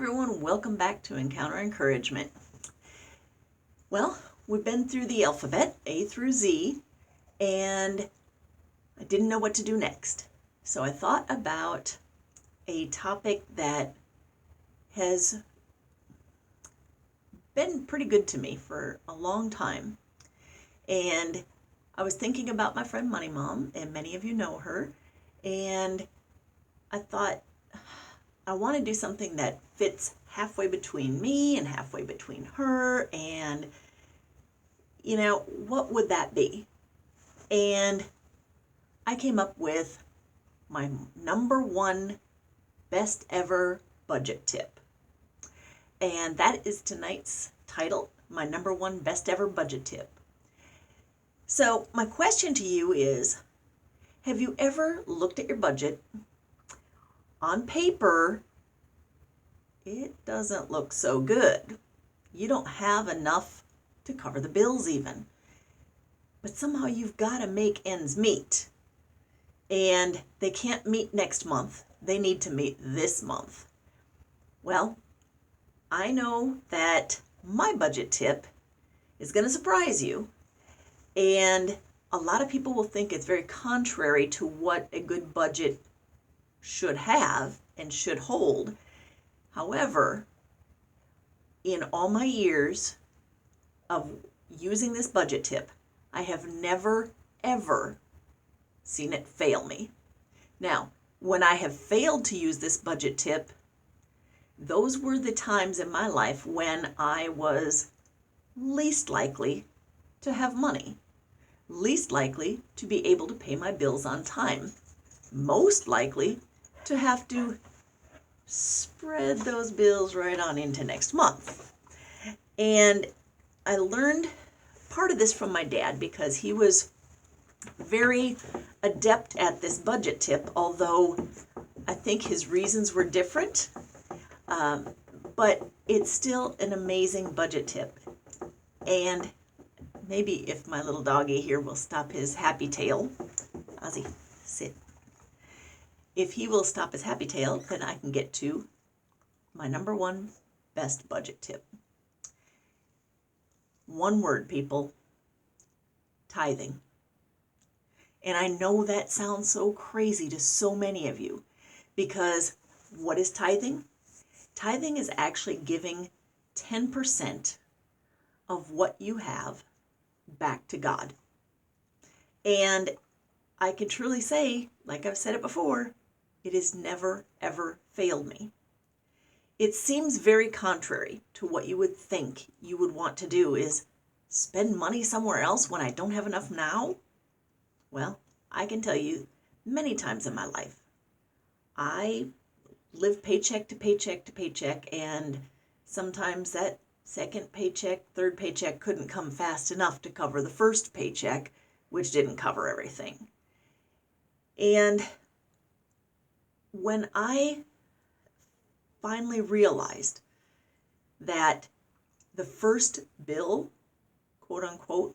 everyone, welcome back to Encounter Encouragement. Well, we've been through the alphabet, A through Z, and I didn't know what to do next. So I thought about a topic that has been pretty good to me for a long time. And I was thinking about my friend Money Mom, and many of you know her, and I thought I want to do something that fits halfway between me and halfway between her, and what would that be? And I came up with my number one best ever budget tip. And that is tonight's title, my number one best ever budget tip. So my question to you is, have you ever looked at your budget? On paper, it doesn't look so good. You don't have enough to cover the bills even. But somehow you've got to make ends meet. And they can't meet next month. They need to meet this month. Well, I know that my budget tip is going to surprise you. And a lot of people will think it's very contrary to what a good budget should have and should hold. However, in all my years of using this budget tip, I have never, ever seen it fail me. Now, when I have failed to use this budget tip, those were the times in my life when I was least likely to have money, least likely to be able to pay my bills on time, most likely to have to spread those bills right on into next month. And I learned part of this from my dad because he was very adept at this budget tip, although I think his reasons were different. But it's still an amazing budget tip. And maybe if my little doggy here will stop his happy tail, Ozzy, sit. If he will stop his happy tail, then I can get to my number one best budget tip. One word, people: tithing. And I know that sounds so crazy to so many of you, because what is tithing? Tithing is actually giving 10% of what you have back to God. And I can truly say, like I've said it before, it has never, ever failed me. It seems very contrary to what you would think you would want to do, is spend money somewhere else when I don't have enough now. Well, I can tell you many times in my life, I lived paycheck to paycheck to paycheck, and sometimes that second paycheck, third paycheck couldn't come fast enough to cover the first paycheck, which didn't cover everything. And when I finally realized that the first bill, quote unquote,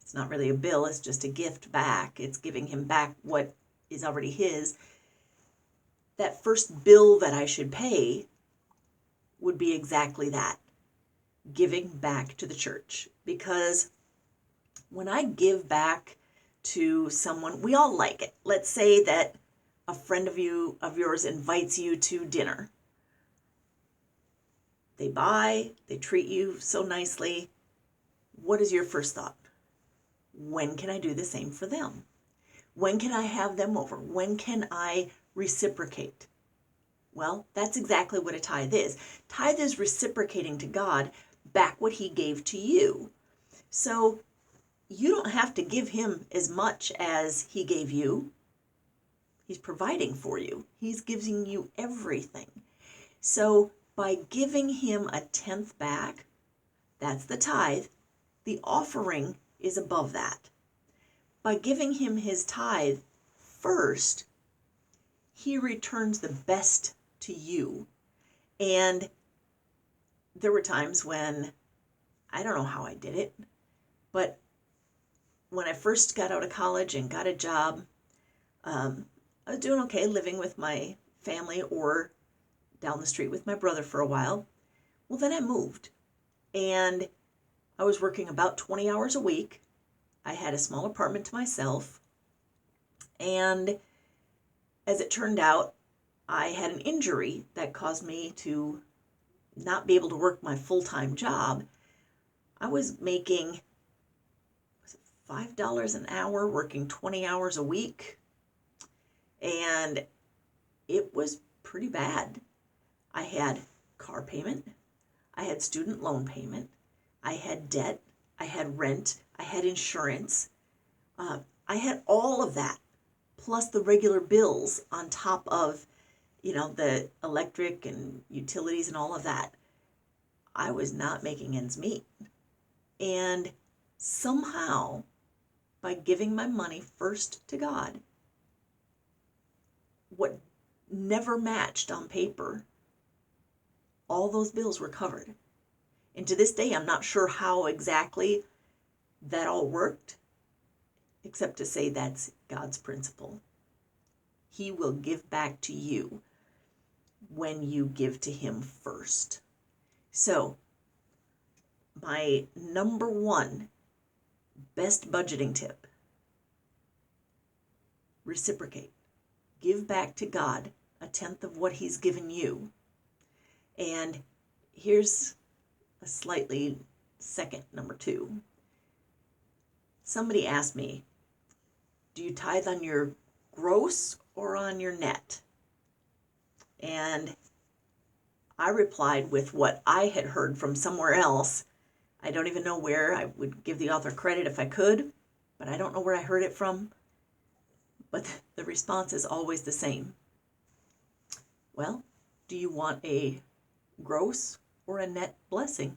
it's not really a bill, it's just a gift back. It's giving him back what is already his. That first bill that I should pay would be exactly that, giving back to the church. Because when I give back to someone, we all like it. Let's say that a friend of yours invites you to dinner. They treat you so nicely. What is your first thought? When can I do the same for them? When can I have them over? When can I reciprocate? Well, that's exactly what a tithe is. Tithe is reciprocating to God back what he gave to you. So you don't have to give him as much as he gave you. He's providing for you. He's giving you everything. So by giving him a tenth back, that's the tithe. The offering is above that. By giving him his tithe first, he returns the best to you. And there were times when, I don't know how I did it, but when I first got out of college and got a job, I was doing okay living with my family or down the street with my brother for a while. Well, then I moved, and I was working about 20 hours a week. I had a small apartment to myself, and as it turned out, I had an injury that caused me to not be able to work my full-time job. I was making $5 an hour, working 20 hours a week, and it was pretty bad. I had car payment, I had student loan payment, I had debt, I had rent, I had insurance, I had all of that, plus the regular bills on top of, the electric and utilities and all of that. I was not making ends meet. And somehow, by giving my money first to God, what never matched on paper, all those bills were covered. And to this day, I'm not sure how exactly that all worked, except to say that's God's principle. He will give back to you when you give to Him first. So, my number one best budgeting tip: reciprocate. Give back to God 1/10 of what He's given you. And here's a slightly second number two. Somebody asked me, do you tithe on your gross or on your net? And I replied with what I had heard from somewhere else. I don't even know where. I would give the author credit if I could, but I don't know where I heard it from. But the response is always the same. Well, do you want a gross or a net blessing?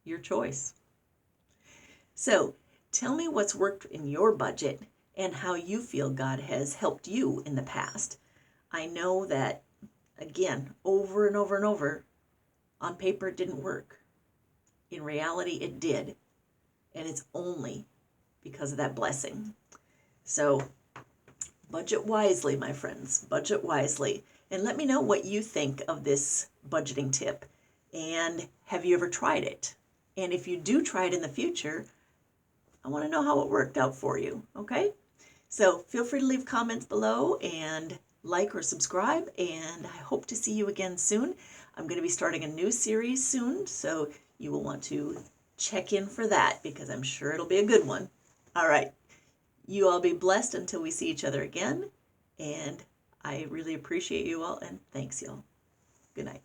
Your choice. So, tell me what's worked in your budget and how you feel God has helped you in the past. I know that, again, over and over and over, on paper it didn't work. In reality, it did. And it's only because of that blessing. So, budget wisely, my friends. Budget wisely. And let me know what you think of this budgeting tip. And have you ever tried it? And if you do try it in the future, I want to know how it worked out for you. Okay? So feel free to leave comments below and like or subscribe. And I hope to see you again soon. I'm going to be starting a new series soon, so you will want to check in for that because I'm sure it'll be a good one. All right. You all be blessed until we see each other again. And I really appreciate you all, and thanks, y'all. Good night.